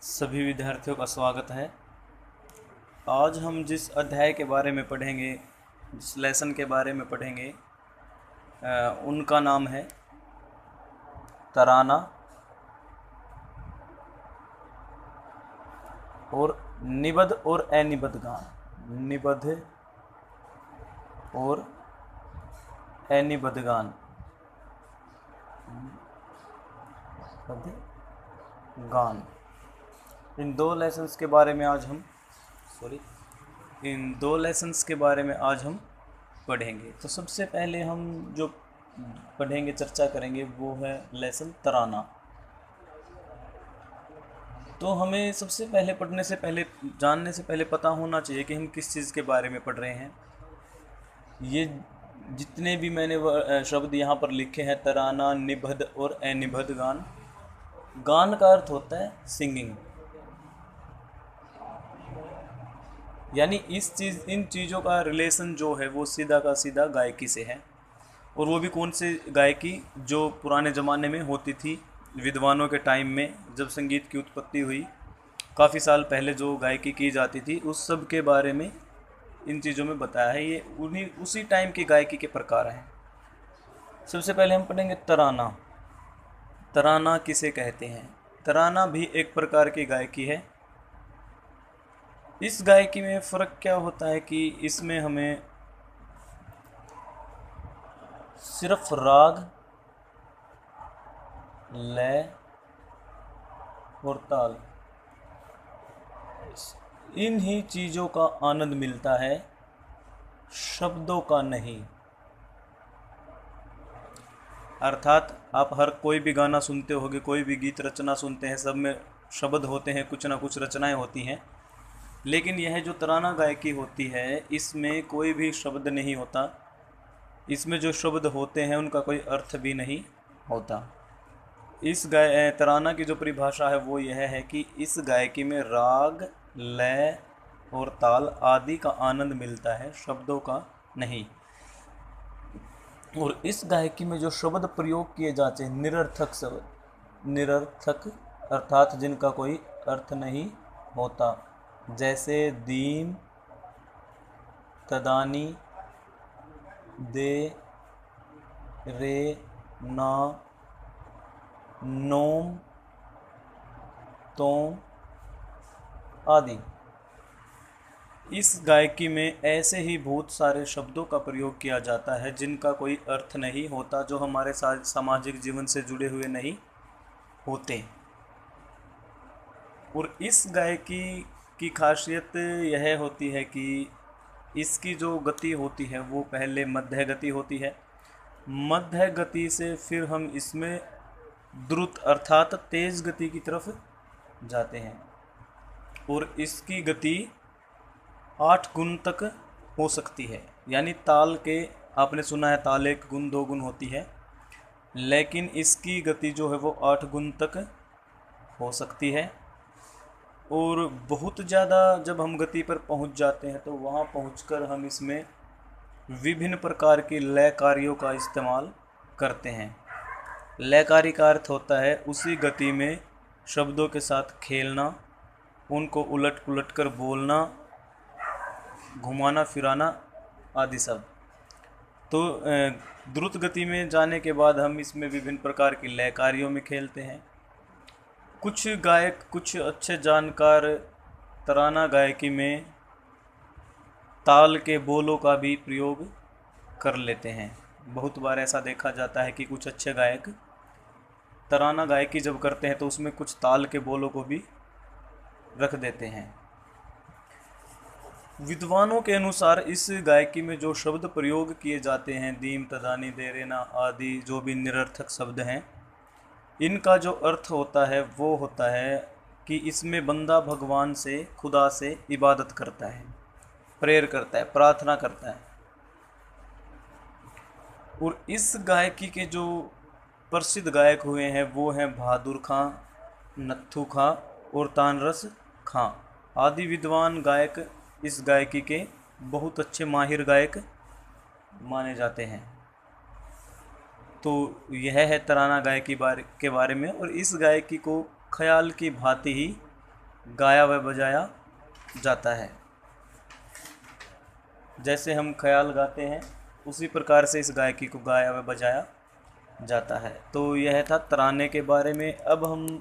सभी विद्यार्थियों का स्वागत है। आज हम जिस अध्याय के बारे में पढ़ेंगे, जिस लेसन के बारे में पढ़ेंगे, उनका नाम है तराना और निबद्ध और अनिबद्ध गान। निबद्ध और अनिबद्ध गान। गान इन दो लेसन्स के बारे में आज हम पढ़ेंगे। तो सबसे पहले हम जो पढ़ेंगे, चर्चा करेंगे, वो है लेसन तराना। तो हमें सबसे पहले जानने से पहले पता होना चाहिए कि हम किस चीज़ के बारे में पढ़ रहे हैं। ये जितने भी मैंने शब्द यहाँ पर लिखे हैं, तराना, निबद्ध और अनिबद्ध गान। गान का अर्थ होता है सिंगिंग, यानी इन चीज़ों का रिलेशन जो है वो सीधा का सीधा गायकी से है। और वो भी कौन से गायकी, जो पुराने ज़माने में होती थी, विद्वानों के टाइम में जब संगीत की उत्पत्ति हुई, काफ़ी साल पहले जो गायकी की जाती थी, उस सब के बारे में इन चीज़ों में बताया है। ये उसी टाइम की गायकी के प्रकार हैं। सबसे पहले हम पढ़ेंगे तराना। तराना किसे कहते हैं? तराना भी एक प्रकार की गायकी है। इस गायकी में फ़र्क क्या होता है कि इसमें हमें सिर्फ राग, लय और ताल, इन ही चीज़ों का आनंद मिलता है, शब्दों का नहीं। अर्थात आप कोई भी गाना सुनते होगे, कोई भी गीत रचना सुनते हैं, सब में शब्द होते हैं, कुछ ना कुछ रचनाएं होती हैं। लेकिन यह जो तराना गायकी होती है, इसमें कोई भी शब्द नहीं होता। इसमें जो शब्द होते हैं उनका कोई अर्थ भी नहीं होता। इस तराना की जो परिभाषा है वो यह है कि इस गायकी में राग, लय और ताल आदि का आनंद मिलता है, शब्दों का नहीं। और इस गायकी में जो शब्द प्रयोग किए जाते हैं, निरर्थक शब्द, निरर्थक अर्थात जिनका कोई अर्थ नहीं होता, जैसे दीन, तदानी, दे, रे, ना, नोम, तोम आदि। इस गायकी में ऐसे ही बहुत सारे शब्दों का प्रयोग किया जाता है जिनका कोई अर्थ नहीं होता, जो हमारे सामाजिक जीवन से जुड़े हुए नहीं होते। और इस गायकी की खासियत यह होती है कि इसकी जो गति होती है वो पहले मध्य गति होती है। मध्य गति से फिर हम इसमें द्रुत अर्थात तेज गति की तरफ जाते हैं। और इसकी गति 8 गुण तक हो सकती है। यानी ताल के, आपने सुना है ताल 1 गुण 2 गुण होती है, लेकिन इसकी गति जो है वो 8 गुण तक हो सकती है। और बहुत ज़्यादा जब हम गति पर पहुंच जाते हैं तो वहां पहुंचकर हम इसमें विभिन्न प्रकार के लयकारियों का इस्तेमाल करते हैं। लयकारी का अर्थ होता है उसी गति में शब्दों के साथ खेलना, उनको उलट पुलट कर बोलना, घुमाना फिराना आदि सब। तो द्रुत गति में जाने के बाद हम इसमें विभिन्न प्रकार की लयकारियों में खेलते हैं। कुछ गायक, कुछ अच्छे जानकार तराना गायकी में ताल के बोलों का भी प्रयोग कर लेते हैं। बहुत बार ऐसा देखा जाता है कि कुछ अच्छे गायक तराना गायकी जब करते हैं तो उसमें कुछ ताल के बोलों को भी रख देते हैं। विद्वानों के अनुसार इस गायकी में जो शब्द प्रयोग किए जाते हैं, दीम, तदानी, देरेना आदि, जो भी निरर्थक शब्द हैं, इनका जो अर्थ होता है वो होता है कि इसमें बंदा भगवान से, खुदा से इबादत करता है, प्रेयर करता है, प्रार्थना करता है। और इस गायकी के जो प्रसिद्ध गायक हुए हैं वो हैं बहादुर खां, नत्थू खां और तानरस खां आदि विद्वान गायक इस गायकी के बहुत अच्छे माहिर गायक माने जाते हैं। तो यह है तराना गायकी के बारे में। और इस गायकी को ख्याल की भांति ही गाया व बजाया जाता है। जैसे हम ख्याल गाते हैं उसी प्रकार से इस गायकी को गाया व बजाया जाता है। तो यह था तराने के बारे में। अब हम